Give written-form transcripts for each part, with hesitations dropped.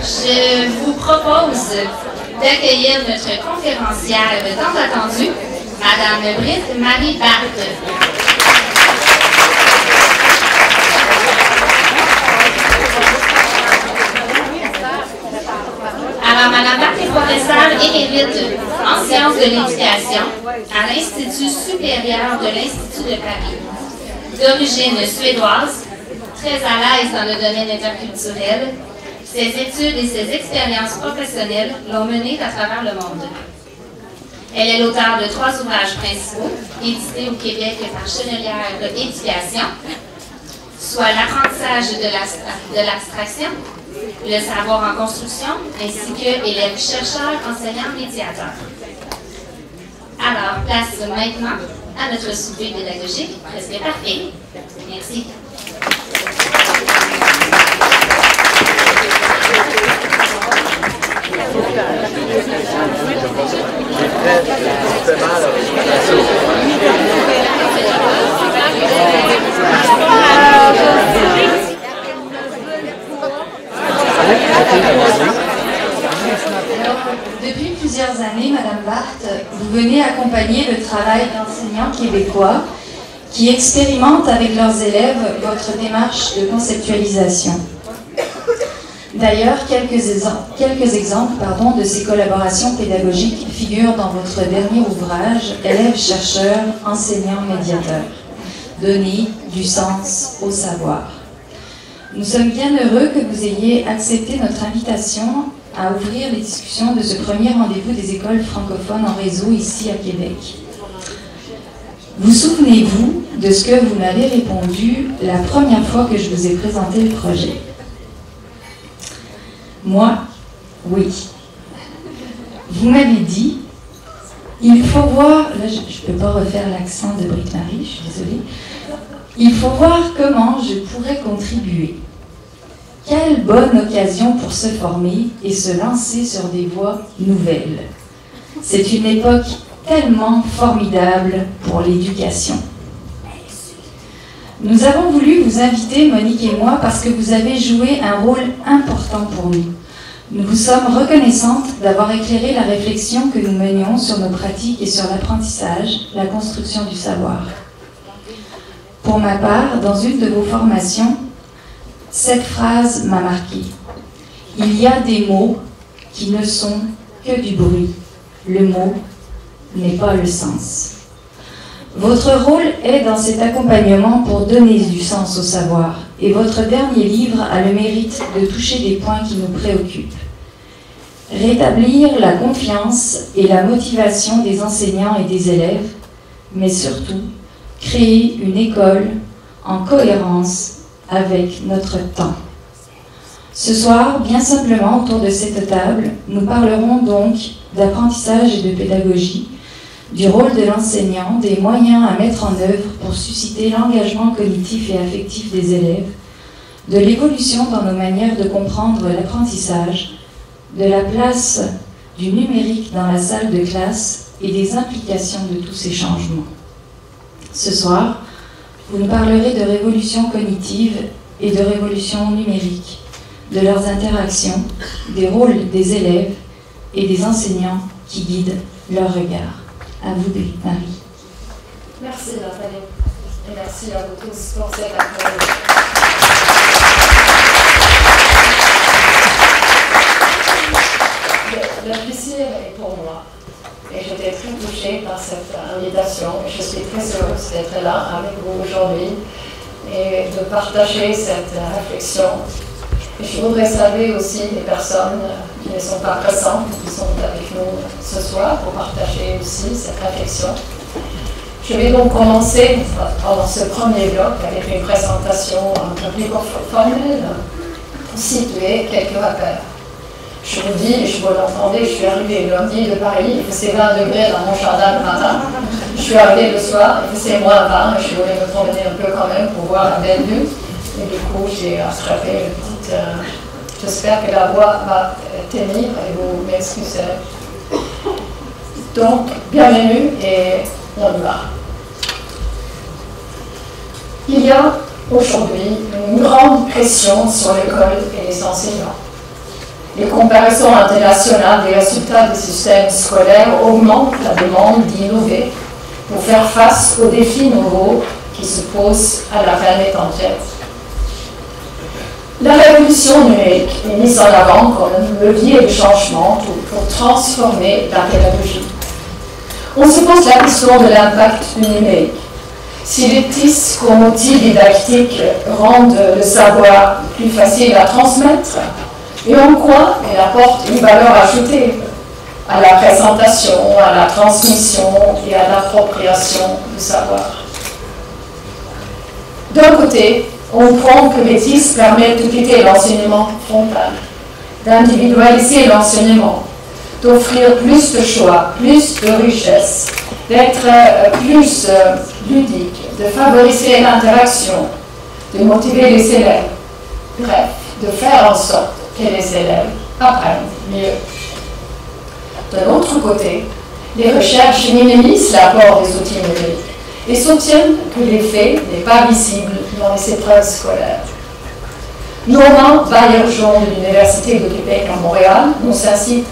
Je vous propose d'accueillir notre conférencière tant attendue, Madame Britt Marie Barthe. Alors, Madame Barthe est professeure émérite en sciences de l'éducation à l'Institut supérieur de l'Institut de Paris. D'origine suédoise, très à l'aise dans le domaine interculturel, ses études et ses expériences professionnelles l'ont menée à travers le monde. Elle est l'auteure de 3 ouvrages principaux, édités au Québec par Chenelière Éducation, soit L'apprentissage de l'abstraction, Le savoir en construction, ainsi que Élève chercheur, enseignant, médiateur. Alors, place maintenant à notre souper pédagogique, presque parfait. Merci. Depuis plusieurs années, Madame Barthe, vous venez accompagner le travail d'enseignants québécois qui expérimentent avec leurs élèves votre démarche de conceptualisation. D'ailleurs, quelques exemples de ces collaborations pédagogiques figurent dans votre dernier ouvrage « Élèves chercheurs, enseignants médiateurs. Donner du sens au savoir ». Nous sommes bien heureux que vous ayez accepté notre invitation à ouvrir les discussions de ce premier rendez-vous des écoles francophones en réseau ici à Québec. Vous souvenez-vous de ce que vous m'avez répondu la première fois que je vous ai présenté le projet? Moi, oui. Vous m'avez dit, il faut voir, là je ne peux pas refaire l'accent de Britt Marie, je suis désolée, il faut voir comment je pourrais contribuer. Quelle bonne occasion pour se former et se lancer sur des voies nouvelles. C'est une époque tellement formidable pour l'éducation. Nous avons voulu vous inviter, Monique et moi, parce que vous avez joué un rôle important pour nous. Nous vous sommes reconnaissantes d'avoir éclairé la réflexion que nous menions sur nos pratiques et sur l'apprentissage, la construction du savoir. Pour ma part, dans une de vos formations, cette phrase m'a marquée. Il y a des mots qui ne sont que du bruit. Le mot n'est pas le sens. Votre rôle est dans cet accompagnement pour donner du sens au savoir, et votre dernier livre a le mérite de toucher des points qui nous préoccupent. Rétablir la confiance et la motivation des enseignants et des élèves, mais surtout créer une école en cohérence avec notre temps. Ce soir, bien simplement autour de cette table, nous parlerons donc d'apprentissage et de pédagogie, du rôle de l'enseignant, des moyens à mettre en œuvre pour susciter l'engagement cognitif et affectif des élèves, de l'évolution dans nos manières de comprendre l'apprentissage, de la place du numérique dans la salle de classe et des implications de tous ces changements. Ce soir, vous nous parlerez de révolution cognitive et de révolution numérique, de leurs interactions, des rôles des élèves et des enseignants qui guident leur regard. À vous, Britt Marie. Merci Nathalie, et merci à vous tous pour cette accueil. Le plaisir est pour moi. Et j'étais très touchée par cette invitation. Je suis très heureuse d'être là avec vous aujourd'hui et de partager cette réflexion. Et je voudrais saluer aussi les personnes qui ne sont pas présentes, qui sont avec nous ce soir pour partager aussi cette réflexion. Je vais donc commencer pendant ce premier bloc avec une présentation un peu plus formelle pour situer quelques rappels. Je vous dis, je vous l'entendais, je suis arrivée lundi de Paris, il faisait 20 degrés dans mon jardin le matin. Je suis arrivée le soir, il faisait moins 20, je voulais me promener un peu quand même pour voir la belle vue. Et du coup, j'ai attrapé une petite... j'espère que la voix va tenir et vous m'excuserez. Donc, bienvenue et on y va. Il y a aujourd'hui une grande pression sur l'école et les enseignants. Les comparaisons internationales des résultats des systèmes scolaires augmentent la demande d'innover pour faire face aux défis nouveaux qui se posent à la planète entière. La révolution numérique est mise en avant comme un levier de changement pour transformer la pédagogie. On se pose la question de l'impact du numérique. Si les TIS comme outil didactique rendent le savoir plus facile à transmettre, et en quoi il apporte une valeur ajoutée à la présentation, à la transmission et à l'appropriation du savoir. D'un côté, on prend que les TIS permettent de quitter l'enseignement frontal, d'individualiser l'enseignement, d'offrir plus de choix, plus de richesse, d'être plus ludique, de favoriser l'interaction, de motiver les élèves, bref, de faire en sorte que les élèves apprennent mieux. De l'autre côté, les recherches minimisent l'apport des outils numériques et soutiennent que l'effet n'est pas visible dans les épreuves scolaires. Normand Baillargeon de l'Université de Québec à Montréal nous incite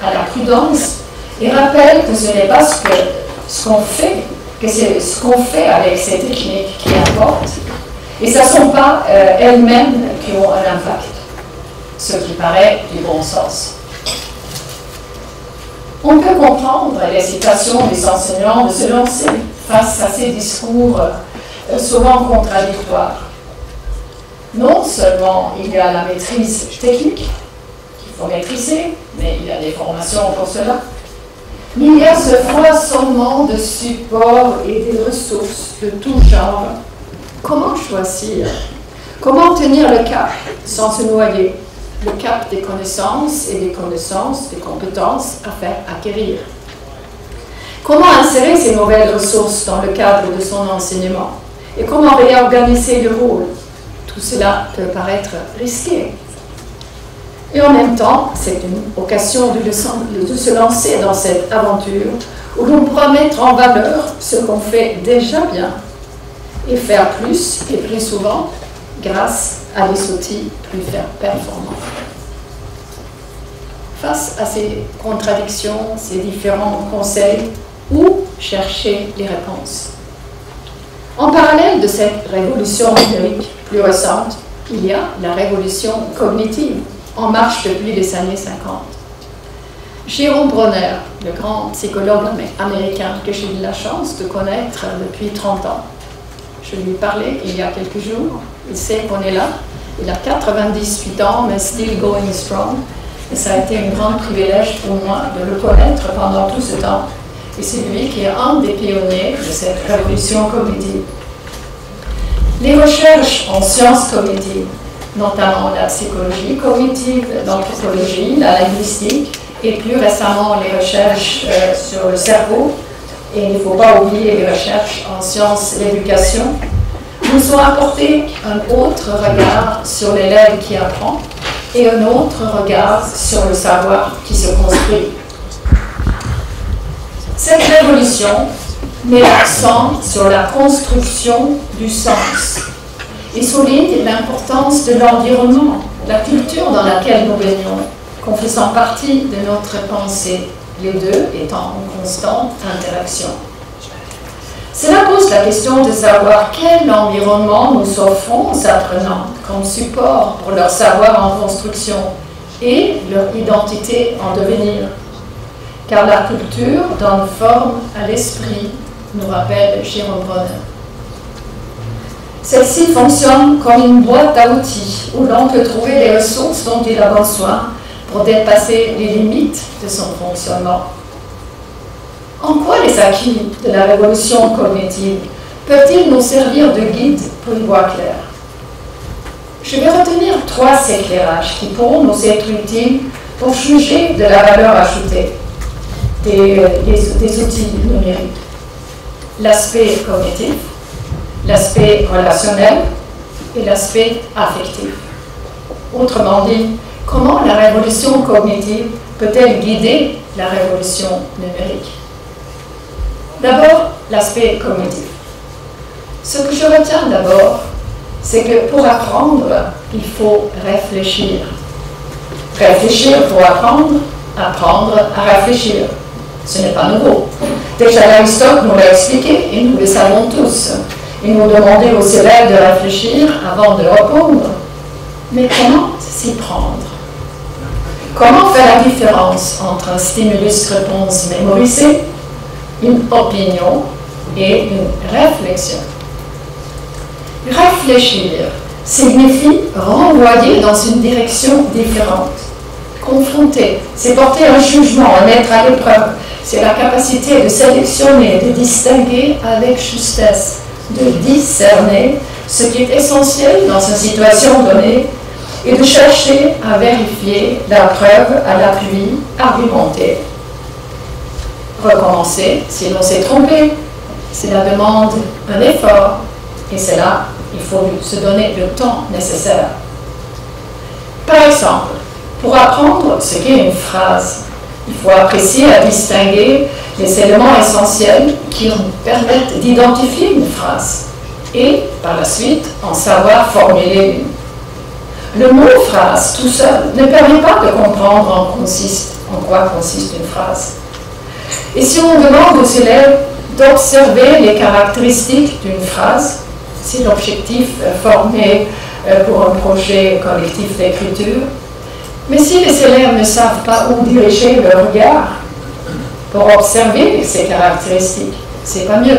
à la prudence et rappelle que ce n'est pas ce qu'on fait, que c'est ce qu'on fait avec ces techniques qui importe, et ce ne sont pas elles-mêmes qui ont un impact, ce qui paraît du bon sens. On peut comprendre l'hésitation des enseignants de se lancer face à ces discours souvent contradictoires. Non seulement il y a la maîtrise technique qu'il faut maîtriser, mais il y a des formations pour cela, mais il y a ce foisonnement de supports et des ressources de tout genre. Comment choisir? Comment tenir le cap sans se noyer? Le cap des connaissances, des compétences à faire acquérir. Comment insérer ces nouvelles ressources dans le cadre de son enseignement? Et comment réorganiser le rôle? Tout cela peut paraître risqué. Et en même temps, c'est une occasion de se lancer dans cette aventure où l'on pourra mettre en valeur ce qu'on fait déjà bien et faire plus et plus souvent grâce à des outils plus performants. Face à ces contradictions, ces différents conseils, où chercher les réponses? En parallèle de cette révolution numérique plus récente, il y a la révolution cognitive, en marche depuis les années 50. Jérôme Bronner, le grand psychologue américain que j'ai eu la chance de connaître depuis 30 ans, je lui ai parlé il y a quelques jours, il sait qu'on est là, il a 98 ans, mais still going strong, et ça a été un grand privilège pour moi de le connaître pendant tout ce temps, et c'est lui qui est un des pionniers de cette révolution cognitive. Les recherches en sciences cognitives, notamment la psychologie cognitive, l'anthropologie, la linguistique, et plus récemment les recherches sur le cerveau, et il ne faut pas oublier les recherches en sciences de l'éducation, nous ont apporté un autre regard sur l'élève qui apprend et un autre regard sur le savoir qui se construit. Cette révolution met l'accent sur la construction du sens et souligne l'importance de l'environnement, la culture dans laquelle nous baignons, comme faisant partie de notre pensée, les deux étant en constante interaction. Cela pose la question de savoir quel environnement nous offrons aux apprenants comme support pour leur savoir en construction et leur identité en devenir. Car la culture donne forme à l'esprit, nous rappelle Jérôme Bronner. Celle-ci fonctionne comme une boîte à outils où l'on peut trouver les ressources dont il a besoin pour dépasser les limites de son fonctionnement. En quoi les acquis de la révolution cognitive peuvent-ils nous servir de guide pour y voir clair? Je vais retenir 3 éclairages qui pourront nous être utiles pour juger de la valeur ajoutée des outils numériques. L'aspect cognitif, l'aspect relationnel et l'aspect affectif. Autrement dit, comment la révolution cognitive peut-elle guider la révolution numérique? D'abord, l'aspect cognitif. Ce que je retiens d'abord, c'est que pour apprendre, il faut réfléchir. Réfléchir pour apprendre, apprendre à réfléchir. Ce n'est pas nouveau. Déjà Aristote nous l'a expliqué et nous le savons tous. Il nous demandait aux élèves de réfléchir avant de répondre. Mais comment s'y prendre? Comment faire la différence entre un stimulus-réponse mémorisé, une opinion et une réflexion? Réfléchir signifie renvoyer dans une direction différente. Confronter, c'est porter un jugement, mettre à l'épreuve. C'est la capacité de sélectionner, de distinguer avec justesse, de discerner ce qui est essentiel dans une situation donnée et de chercher à vérifier la preuve à l'appui, argumenter. Recommencer si l'on s'est trompé. Cela demande un effort et c'est là il faut se donner le temps nécessaire. Par exemple, pour apprendre ce qu'est une phrase, il faut apprécier à distinguer les éléments essentiels qui nous permettent d'identifier une phrase et, par la suite, en savoir formuler une. Le mot phrase tout seul ne permet pas de comprendre en quoi consiste une phrase. Et si on demande aux élèves d'observer les caractéristiques d'une phrase, c'est l'objectif formé pour un projet collectif d'écriture. Mais si les élèves ne savent pas où diriger leur regard pour observer ces caractéristiques, c'est pas mieux.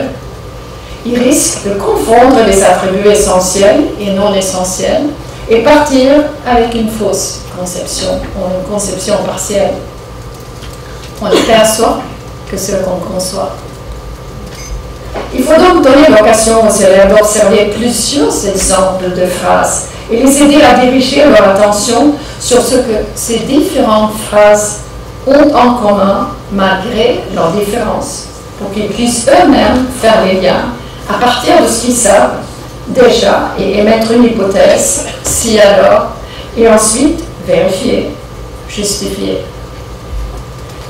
Ils risquent de confondre les attributs essentiels et non essentiels et partir avec une fausse conception ou une conception partielle. On ne perçoit que ce qu'on conçoit. Il faut donc donner l'occasion aux élèves d'observer plusieurs exemples de phrases et les aider à diriger leur attention sur ce que ces différentes phrases ont en commun malgré leurs différences, pour qu'ils puissent eux-mêmes faire les liens à partir de ce qu'ils savent déjà et émettre une hypothèse, si alors, et ensuite vérifier, justifier.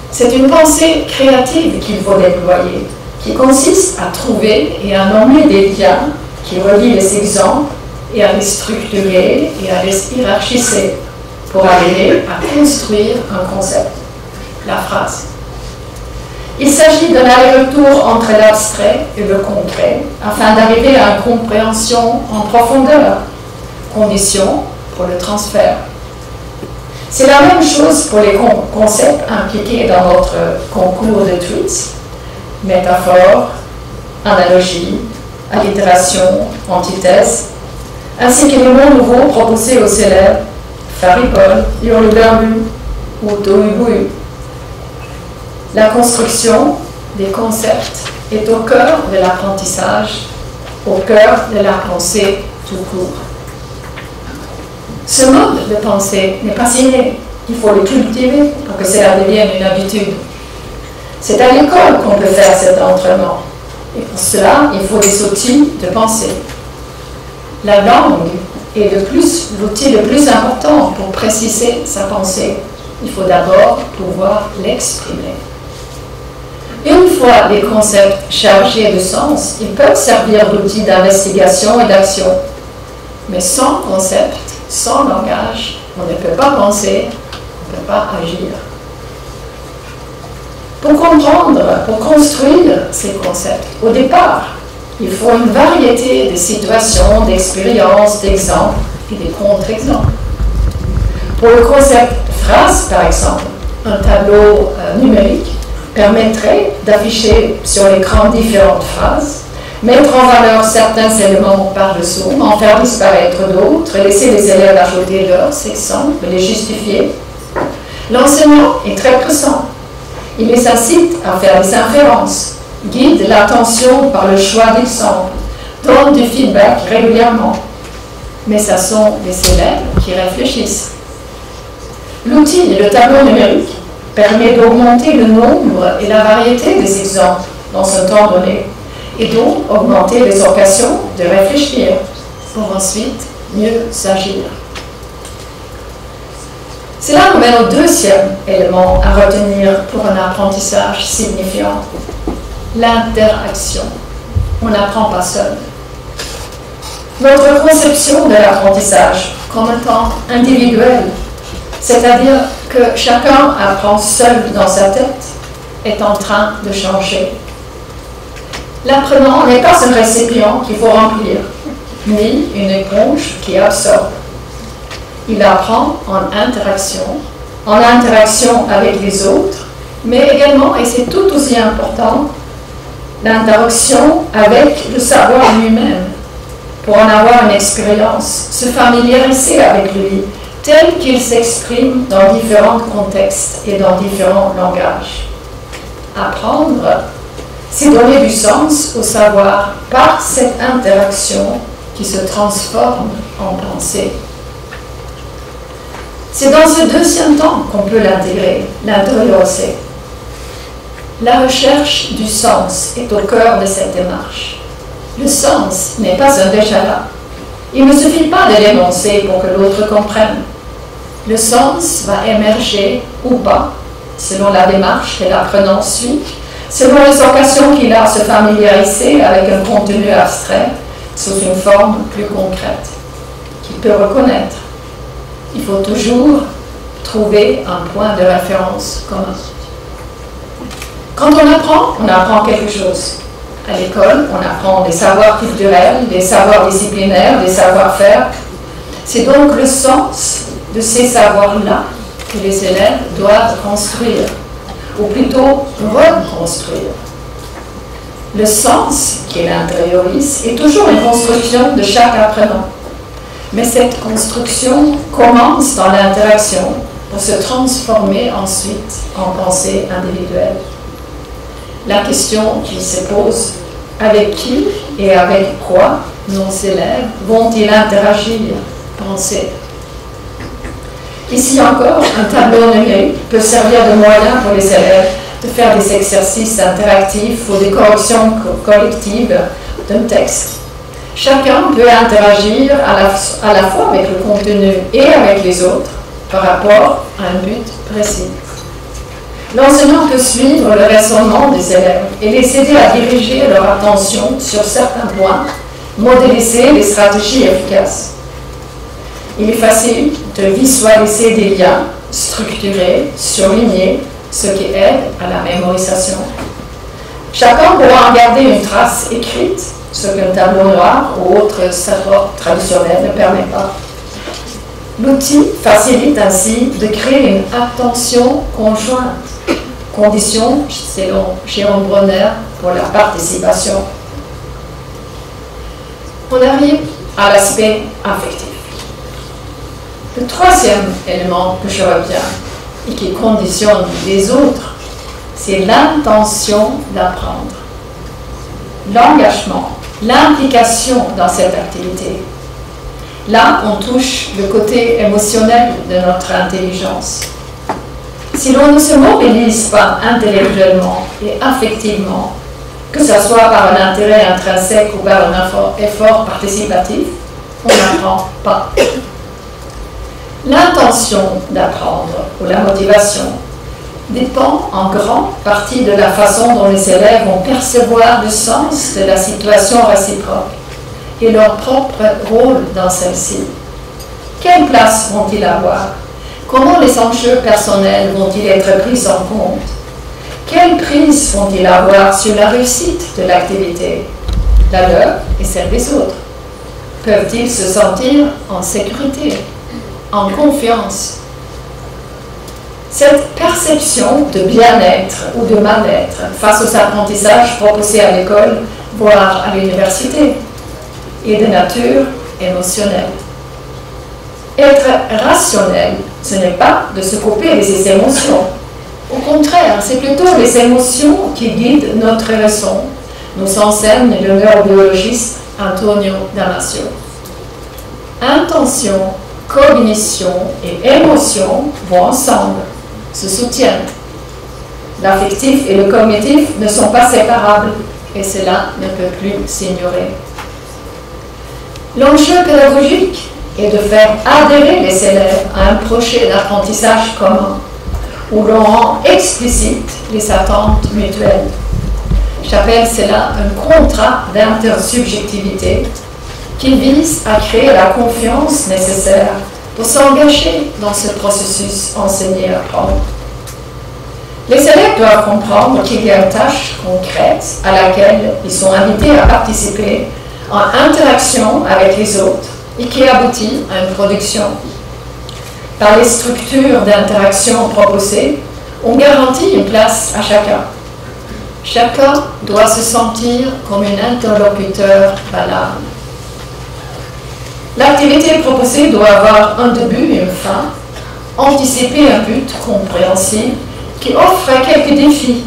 C'est une pensée créative qu'il faut déployer, qui consiste à trouver et à nommer des liens qui relient les exemples et à les structurer et à les hiérarchiser pour arriver à construire un concept, la phrase. Il s'agit d'un aller-retour entre l'abstrait et le concret afin d'arriver à une compréhension en profondeur, condition pour le transfert. C'est la même chose pour les concepts impliqués dans notre concours de tweets, métaphore, analogie, allitération, antithèse, ainsi que les mots nouveaux proposés aux élèves, faribole, hurluberlu ou tohu-bohu. La construction des concepts est au cœur de l'apprentissage, au cœur de la pensée tout court. Ce mode de pensée n'est pas inné, il faut le cultiver pour que cela devienne une habitude. C'est à l'école qu'on peut faire cet entraînement. Et pour cela, il faut des outils de pensée. La langue est l'outil le plus important pour préciser sa pensée. Il faut d'abord pouvoir l'exprimer. Une fois les concepts chargés de sens, ils peuvent servir d'outils d'investigation et d'action. Mais sans concept, sans langage, on ne peut pas penser, on ne peut pas agir. Pour comprendre, pour construire ces concepts, au départ, il faut une variété de situations, d'expériences, d'exemples et de contre-exemples. Pour le concept phrase, par exemple, un tableau numérique permettrait d'afficher sur l'écran différentes phrases, mettre en valeur certains éléments par-dessous, en faire disparaître d'autres, laisser les élèves ajouter leurs exemples, les justifier. L'enseignant est très pressant. Il les incite à faire des inférences, guide l'attention par le choix d'exemples, donne du feedback régulièrement. Mais ce sont les élèves qui réfléchissent. L'outil, le tableau numérique, permet d'augmenter le nombre et la variété des exemples dans un temps donné, et donc augmenter les occasions de réfléchir pour ensuite mieux s'agir. Cela nous mène au deuxième élément à retenir pour un apprentissage signifiant, l'interaction. On n'apprend pas seul. Notre conception de l'apprentissage comme un temps individuel c'est-à-dire que chacun apprend seul dans sa tête, est en train de changer. L'apprenant n'est pas un récipient qu'il faut remplir, ni une éponge qui absorbe. Il apprend en interaction avec les autres, mais également, et c'est tout aussi important, l'interaction avec le savoir lui-même, pour en avoir une expérience, se familiariser avec lui, tel qu'il s'exprime dans différents contextes et dans différents langages. Apprendre, c'est donner du sens au savoir par cette interaction qui se transforme en pensée. C'est dans ce deuxième temps qu'on peut l'intégrer, l'intérioriser. La recherche du sens est au cœur de cette démarche. Le sens n'est pas un déjà là. Il ne suffit pas de l'énoncer pour que l'autre comprenne. Le sens va émerger ou pas, selon la démarche que l'apprenant suit, selon les occasions qu'il a à se familiariser avec un contenu abstrait sous une forme plus concrète, qu'il peut reconnaître. Il faut toujours trouver un point de référence commun. Quand on apprend quelque chose. À l'école, on apprend des savoirs culturels, des savoirs disciplinaires, des savoir-faire. C'est donc le sens de ces savoirs-là que les élèves doivent construire, ou plutôt reconstruire. Le sens qu'il intériorise est toujours une construction de chaque apprenant. Mais cette construction commence dans l'interaction pour se transformer ensuite en pensée individuelle. La question qui se pose, avec qui et avec quoi nos élèves vont-ils interagir, penser? Ici encore, un tableau numérique peut servir de moyen pour les élèves de faire des exercices interactifs ou des corrections collectives d'un texte. Chacun peut interagir à la fois avec le contenu et avec les autres par rapport à un but précis. L'enseignant peut suivre le raisonnement des élèves et les aider à diriger leur attention sur certains points, modéliser les stratégies efficaces. Il est facile de visualiser des liens, structurer, surligner, ce qui aide à la mémorisation. Chacun pourra en garder une trace écrite, ce qu'un tableau noir ou autre support traditionnel ne permet pas. L'outil facilite ainsi de créer une attention conjointe, condition, selon Jérôme Bronner, pour la participation. On arrive à l'aspect affectif. Le troisième élément que je retiens et qui conditionne les autres, c'est l'intention d'apprendre. L'engagement, l'implication dans cette activité. Là, on touche le côté émotionnel de notre intelligence. Si l'on ne se mobilise pas intellectuellement et affectivement, que ce soit par un intérêt intrinsèque ou par un effort participatif, on n'apprend pas. L'intention d'apprendre ou la motivation dépend en grande partie de la façon dont les élèves vont percevoir le sens de la situation réciproque et leur propre rôle dans celle-ci. Quelle place vont-ils avoir? Comment les enjeux personnels vont-ils être pris en compte? Quelle prise vont-ils avoir sur la réussite de l'activité, la leur et celle des autres? Peuvent-ils se sentir en sécurité, en confiance? Cette perception de bien-être ou de mal-être face aux apprentissages proposés à l'école, voire à l'université, est de nature émotionnelle. Être rationnel, ce n'est pas de se couper de ses émotions. Au contraire, c'est plutôt les émotions qui guident notre raison, nous enseigne le neurobiologiste Antonio Damasio. Intention, cognition et émotion vont ensemble, se soutiennent. L'affectif et le cognitif ne sont pas séparables et cela ne peut plus s'ignorer. L'enjeu pédagogique est de faire adhérer les élèves à un projet d'apprentissage commun où l'on rend explicite les attentes mutuelles. J'appelle cela un contrat d'intersubjectivité qui vise à créer la confiance nécessaire pour s'engager dans ce processus enseigner-apprendre. Les élèves doivent comprendre qu'il y a une tâche concrète à laquelle ils sont invités à participer en interaction avec les autres et qui aboutit à une production. Par les structures d'interaction proposées, on garantit une place à chacun. Chacun doit se sentir comme un interlocuteur valable. L'activité proposée doit avoir un début et une fin, anticiper un but compréhensible qui offre quelques défis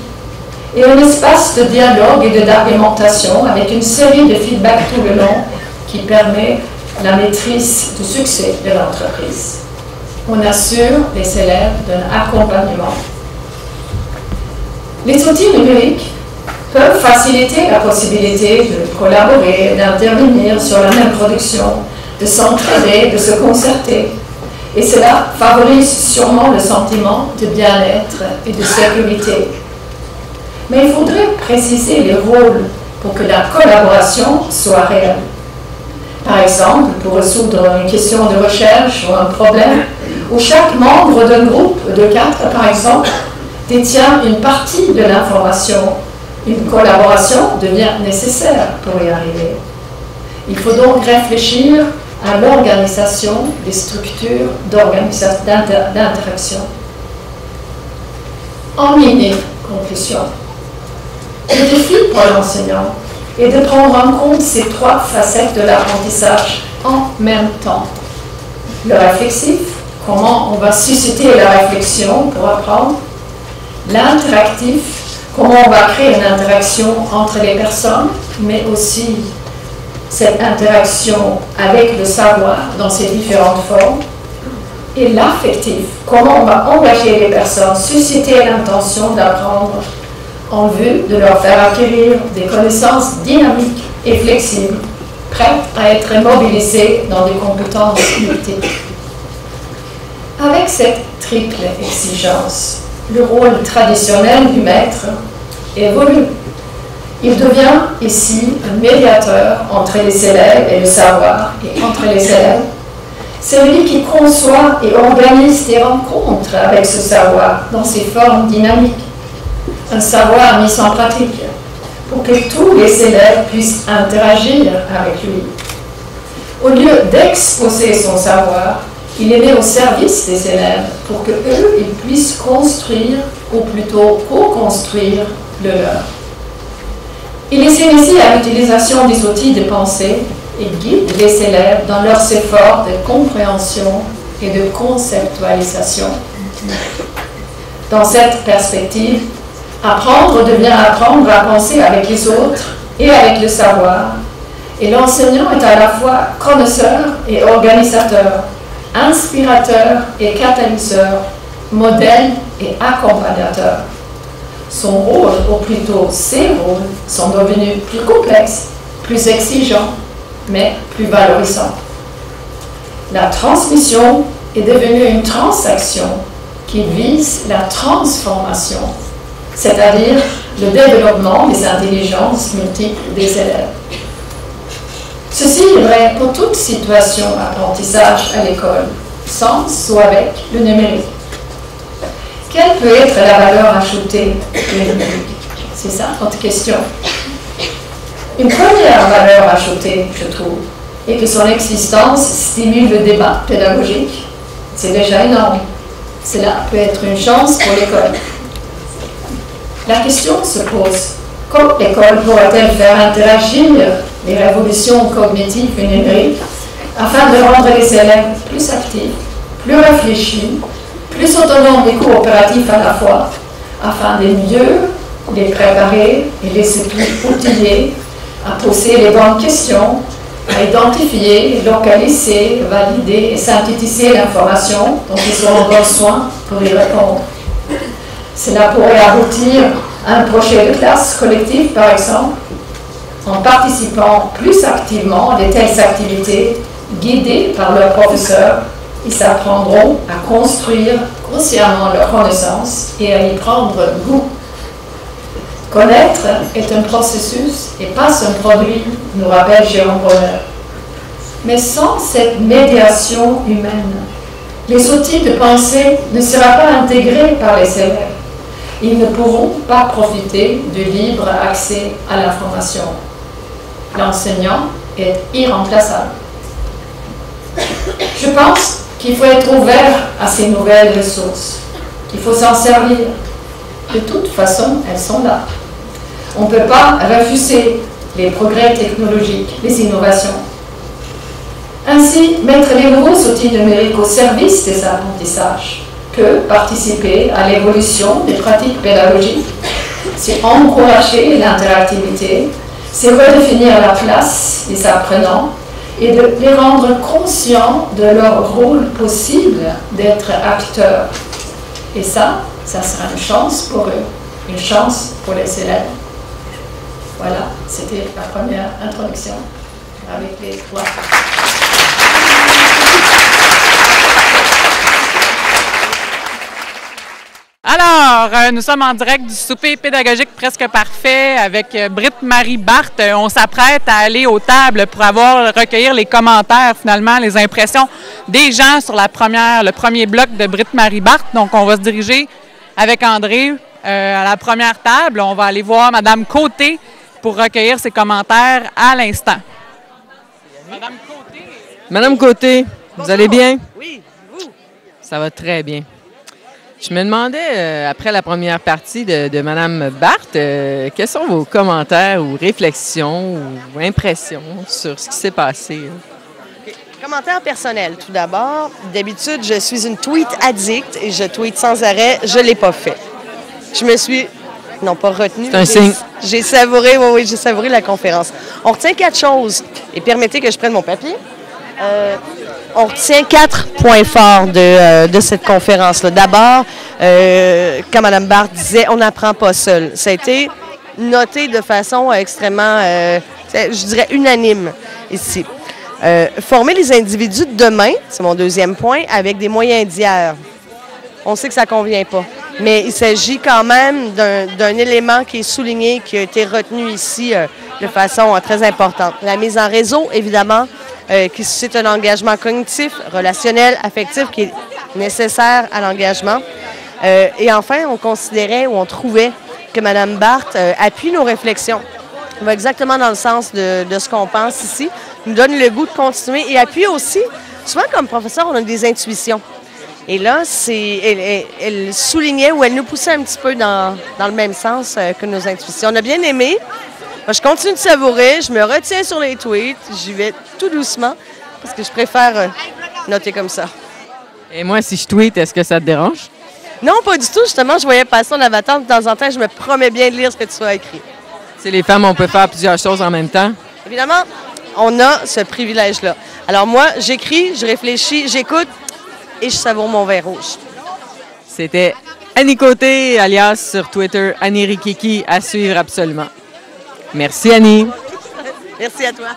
et un espace de dialogue et d'argumentation avec une série de feedbacks tout le long qui permet la maîtrise du succès de l'entreprise. On assure les élèves d'un accompagnement. Les outils numériques peuvent faciliter la possibilité de collaborer, d'intervenir sur la même production, de s'entraider, de se concerter. Et cela favorise sûrement le sentiment de bien-être et de sécurité. Mais il faudrait préciser les rôles pour que la collaboration soit réelle. Par exemple, pour résoudre une question de recherche ou un problème, où chaque membre d'un groupe de 4, par exemple, détient une partie de l'information, une collaboration devient nécessaire pour y arriver. Il faut donc réfléchir à l'organisation des structures d'interaction. En mini-conclusion, le défi pour l'enseignant est de prendre en compte ces 3 facettes de l'apprentissage en même temps. Le réflexif, comment on va susciter la réflexion pour apprendre. L'interactif, comment on va créer une interaction entre les personnes, mais aussi cette interaction avec le savoir dans ses différentes formes. Et l'affectif, comment on va engager les personnes, susciter l'intention d'apprendre en vue de leur faire acquérir des connaissances dynamiques et flexibles, prêtes à être mobilisées dans des compétences multiples. Avec cette triple exigence, le rôle traditionnel du maître évolue. Il devient ici un médiateur entre les élèves et le savoir, et entre les élèves. C'est lui qui conçoit et organise des rencontres avec ce savoir dans ses formes dynamiques. Un savoir mis en pratique pour que tous les élèves puissent interagir avec lui. Au lieu d'exposer son savoir, il est mis au service des élèves pour que eux ils puissent construire, ou plutôt co-construire, le leur. Il les initie à l'utilisation des outils de pensée et guide les élèves dans leurs efforts de compréhension et de conceptualisation. Dans cette perspective, apprendre devient apprendre à penser avec les autres et avec le savoir, et l'enseignant est à la fois connaisseur et organisateur, inspirateur et catalyseur, modèle et accompagnateur. Son rôle, ou plutôt ses rôles, sont devenus plus complexes, plus exigeants, mais plus valorisants. La transmission est devenue une transaction qui vise la transformation, c'est-à-dire le développement des intelligences multiples des élèves. Ceci est vrai pour toute situation d'apprentissage à l'école, sans ou avec le numérique. Quelle peut être la valeur ajoutée du numérique? C'est ça votre question. Une première valeur ajoutée, je trouve, est que son existence stimule le débat pédagogique. C'est déjà énorme. Cela peut être une chance pour l'école. La question se pose, comment l'école pourra-t-elle faire interagir les révolutions cognitives et numériques afin de rendre les élèves plus actifs, plus réfléchis, plus autonomes et coopératifs à la fois, afin de mieux les préparer et les outiller à poser les bonnes questions, à identifier, localiser, valider et synthétiser l'information dont ils auront besoin pour y répondre. Cela pourrait aboutir à un projet de classe collectif, par exemple, en participant plus activement à de telles activités guidées par leurs professeurs. Ils apprendront à construire consciemment leurs connaissances et à y prendre goût. Connaître est un processus et pas un produit, nous rappelle Jérôme Bronner. Mais sans cette médiation humaine, les outils de pensée ne seront pas intégrés par les élèves. Ils ne pourront pas profiter du libre accès à l'information. L'enseignant est irremplaçable. Je pense qu'il faut être ouvert à ces nouvelles ressources, qu'il faut s'en servir. De toute façon, elles sont là. On ne peut pas refuser les progrès technologiques, les innovations. Ainsi, mettre les nouveaux outils numériques au service des apprentissages peut participer à l'évolution des pratiques pédagogiques, c'est encourager l'interactivité, c'est redéfinir la place des apprenants et de les rendre conscients de leur rôle possible d'être acteurs. Et ça sera une chance pour eux, une chance pour les élèves. Voilà, c'était la première introduction avec les trois. Alors, nous sommes en direct du souper pédagogique presque parfait avec Britt-Marie Barthe. On s'apprête à aller aux tables pour recueillir les commentaires, finalement, les impressions des gens sur le premier bloc de Britt-Marie Barthe. Donc, on va se diriger avec André à la première table. On va aller voir Mme Côté pour recueillir ses commentaires à l'instant. Madame Côté, vous allez bien? Oui, vous? Ça va très bien. Je me demandais, après la première partie de Mme Barthe, quels sont vos commentaires ou réflexions ou impressions sur ce qui s'est passé? Okay. Commentaire personnel, tout d'abord. D'habitude, je suis une tweet addict et je tweete sans arrêt. Je ne l'ai pas fait. Je me suis, non pas retenue. C'est un signe. J'ai savouré, oui, j'ai savouré la conférence. On retient 4 choses. Et permettez que je prenne mon papier. On retient 4 points forts de cette conférence-là. D'abord, comme Mme Barthe disait, on n'apprend pas seul. Ça a été noté de façon extrêmement, je dirais, unanime ici. Former les individus de demain, c'est mon deuxième point, avec des moyens d'hier. On sait que ça ne convient pas. Mais il s'agit quand même d'un élément qui est souligné, qui a été retenu ici de façon très importante. La mise en réseau, évidemment, qui suscite un engagement cognitif, relationnel, affectif qui est nécessaire à l'engagement. Et enfin, on considérait ou on trouvait que Mme Barthe appuie nos réflexions. On va exactement dans le sens de ce qu'on pense ici, nous donne le goût de continuer et appuie aussi, souvent comme professeur, on a des intuitions. Et là, elle soulignait ou elle nous poussait un petit peu dans le même sens que nos intuitions. On a bien aimé. Moi, je continue de savourer, je me retiens sur les tweets, j'y vais tout doucement parce que je préfère noter comme ça. Et moi, si je tweete, est-ce que ça te dérange? Non, pas du tout. Justement, je voyais passer en avatar de temps en temps, je me promets bien de lire ce que tu as écrit. C'est les femmes, on peut faire plusieurs choses en même temps? Évidemment, on a ce privilège-là. Alors moi, j'écris, je réfléchis, j'écoute et je savoure mon vin rouge. C'était Annie Côté, alias sur Twitter, Annie Rikiki, à suivre absolument. Merci, Annie. Merci à toi.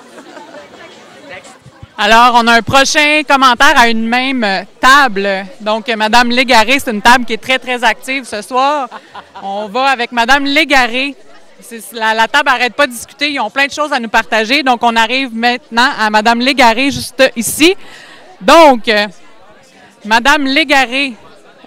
Alors, on a un prochain commentaire à une même table. Donc, Mme Légaré, c'est une table qui est très, très active ce soir. On va avec Mme Légaré. La table n'arrête pas de discuter. Ils ont plein de choses à nous partager. Donc, on arrive maintenant à Mme Légaré, juste ici. Donc, Mme Légaré,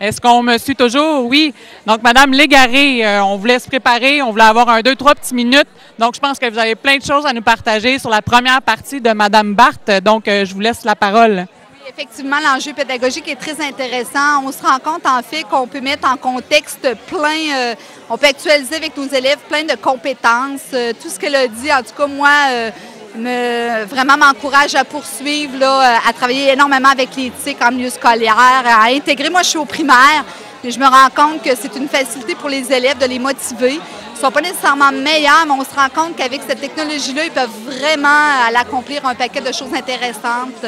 est-ce qu'on me suit toujours? Oui. Donc, Mme Légaré, on voulait se préparer, on voulait avoir 2-3 petites minutes. Donc, je pense que vous avez plein de choses à nous partager sur la première partie de Mme Barthe. Donc, je vous laisse la parole. Oui, effectivement, l'enjeu pédagogique est très intéressant. On se rend compte, en fait, qu'on peut mettre en contexte plein, on peut actualiser avec nos élèves plein de compétences. Tout ce qu'elle a dit, en tout cas, moi, vraiment m'encourage à poursuivre, là, à travailler énormément avec l'éthique en milieu scolaire, à intégrer. Moi, je suis au primaire, mais je me rends compte que c'est une facilité pour les élèves de les motiver. Ils ne sont pas nécessairement meilleurs, mais on se rend compte qu'avec cette technologie-là, ils peuvent vraiment aller accomplir un paquet de choses intéressantes.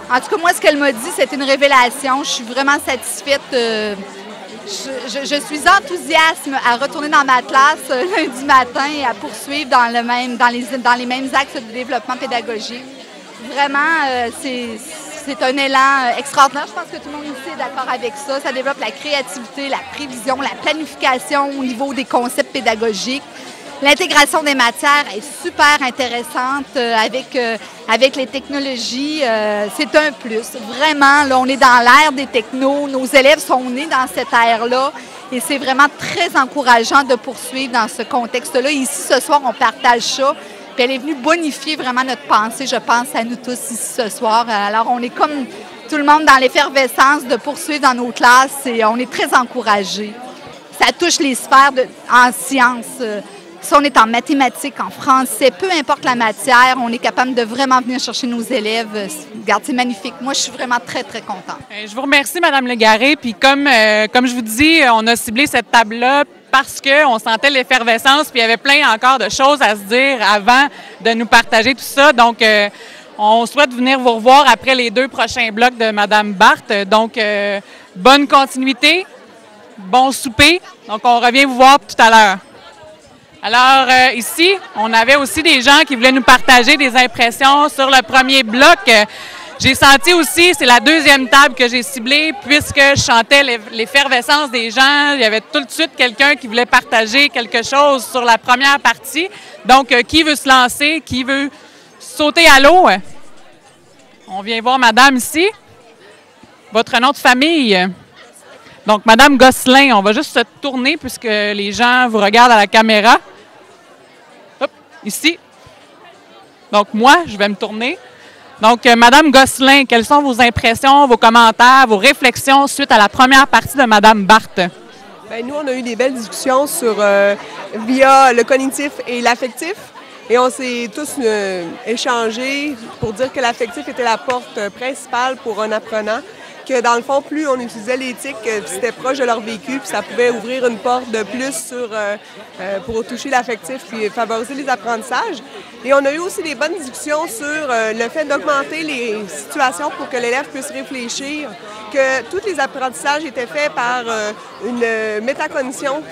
En tout cas, moi, ce qu'elle m'a dit, c'est une révélation. Je suis vraiment satisfaite. Je suis enthousiaste à retourner dans ma classe lundi matin et à poursuivre dans les mêmes axes de développement pédagogique. Vraiment, c'est un élan extraordinaire. Je pense que tout le monde ici est d'accord avec ça. Ça développe la créativité, la prévision, la planification au niveau des concepts pédagogiques. L'intégration des matières est super intéressante avec les technologies. C'est un plus. Vraiment, là, on est dans l'ère des technos. Nos élèves sont nés dans cette ère-là. Et c'est vraiment très encourageant de poursuivre dans ce contexte-là. Ici, ce soir, on partage ça. Puis elle est venue bonifier vraiment notre pensée, je pense, à nous tous ici ce soir. Alors, on est comme tout le monde dans l'effervescence de poursuivre dans nos classes et on est très encouragés. Ça touche les sphères en sciences. Si on est en mathématiques, en français, peu importe la matière, on est capable de vraiment venir chercher nos élèves. Regarde, c'est magnifique. Moi, je suis vraiment très, très contente. Je vous remercie, Mme Légaré. Puis comme je vous dis, on a ciblé cette table-là parce qu'on sentait l'effervescence, puis il y avait plein encore de choses à se dire avant de nous partager tout ça. Donc, on souhaite venir vous revoir après les 2 prochains blocs de Mme Barthe. Donc, bonne continuité, bon souper. Donc, on revient vous voir tout à l'heure. Alors, ici, on avait aussi des gens qui voulaient nous partager des impressions sur le premier bloc. J'ai senti aussi, c'est la 2e table que j'ai ciblée, puisque je chantais l'effervescence des gens. Il y avait tout de suite quelqu'un qui voulait partager quelque chose sur la première partie. Donc, qui veut se lancer? Qui veut sauter à l'eau? On vient voir madame ici. Votre nom de famille? Donc, Madame Gosselin, on va juste se tourner puisque les gens vous regardent à la caméra. Hop, ici. Donc, moi, je vais me tourner. Donc, Madame Gosselin, quelles sont vos impressions, vos commentaires, vos réflexions suite à la première partie de Madame Barthe? Bien, nous, on a eu des belles discussions via le cognitif et l'affectif. Et on s'est tous échangés pour dire que l'affectif était la porte principale pour un apprenant. Que dans le fond, plus on utilisait l'éthique, c'était proche de leur vécu, puis ça pouvait ouvrir une porte de plus pour toucher l'affectif puis favoriser les apprentissages. Et on a eu aussi des bonnes discussions sur le fait d'augmenter les situations pour que l'élève puisse réfléchir, que tous les apprentissages étaient faits par une métacognition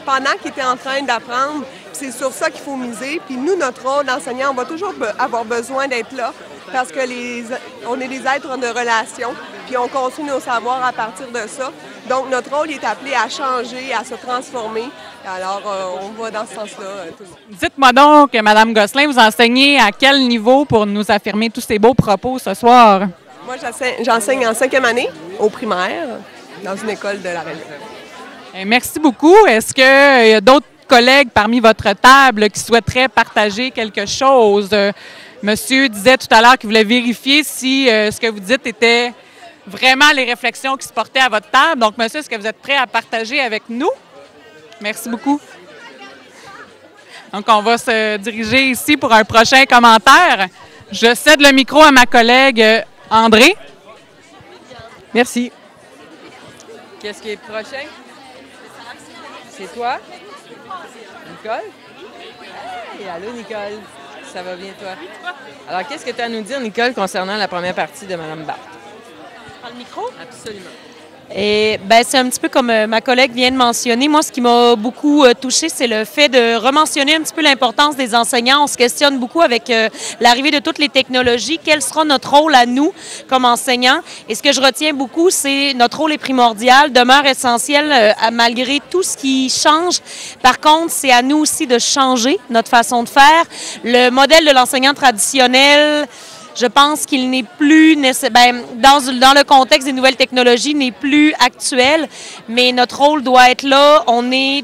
pendant qu'il était en train d'apprendre. C'est sur ça qu'il faut miser. Puis nous, notre rôle d'enseignant, on va toujours avoir besoin d'être là parce que on est des êtres de relation, puis on construit nos savoirs à partir de ça. Donc, notre rôle est appelé à changer, à se transformer. Alors, on va dans ce sens-là, tout le monde. Dites-moi donc, Mme Gosselin, vous enseignez à quel niveau pour nous affirmer tous ces beaux propos ce soir? Moi, j'enseigne en 5e année, au primaire, dans une école de la région. Merci beaucoup. Est-ce qu'il y a d'autres collègues parmi votre table qui souhaiteraient partager quelque chose? Monsieur disait tout à l'heure qu'il voulait vérifier si ce que vous dites était vraiment les réflexions qui se portaient à votre table. Donc, monsieur, est-ce que vous êtes prêt à partager avec nous? Merci beaucoup. Donc, on va se diriger ici pour un prochain commentaire. Je cède le micro à ma collègue André. Merci. Qu'est-ce qui est prochain? C'est toi? Nicole? Hey, allô, Nicole. Ça va bien, toi? Alors, qu'est-ce que tu as à nous dire, Nicole, concernant la première partie de Mme Barthe? Par le micro? Absolument. Et c'est un petit peu comme ma collègue vient de mentionner. Moi, ce qui m'a beaucoup touchée, c'est le fait de rementionner un petit peu l'importance des enseignants. On se questionne beaucoup avec l'arrivée de toutes les technologies. Quel sera notre rôle à nous comme enseignants? Et ce que je retiens beaucoup, c'est notre rôle est primordial, demeure essentiel malgré tout ce qui change. Par contre, c'est à nous aussi de changer notre façon de faire. Le modèle de l'enseignant traditionnel, je pense qu'il n'est plus dans le contexte des nouvelles technologies, n'est plus actuel, mais notre rôle doit être là. On est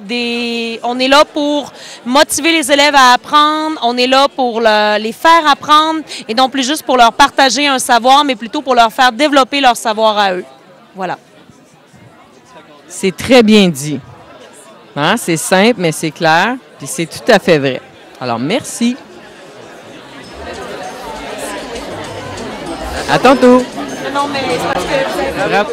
là pour motiver les élèves à apprendre, on est là pour les faire apprendre et non plus juste pour leur partager un savoir, mais plutôt pour leur faire développer leur savoir à eux. Voilà. C'est très bien dit. Hein? C'est simple, mais c'est clair, puis c'est tout à fait vrai. Alors, merci. À tantôt. Non, mais c'est parce que... Bravo.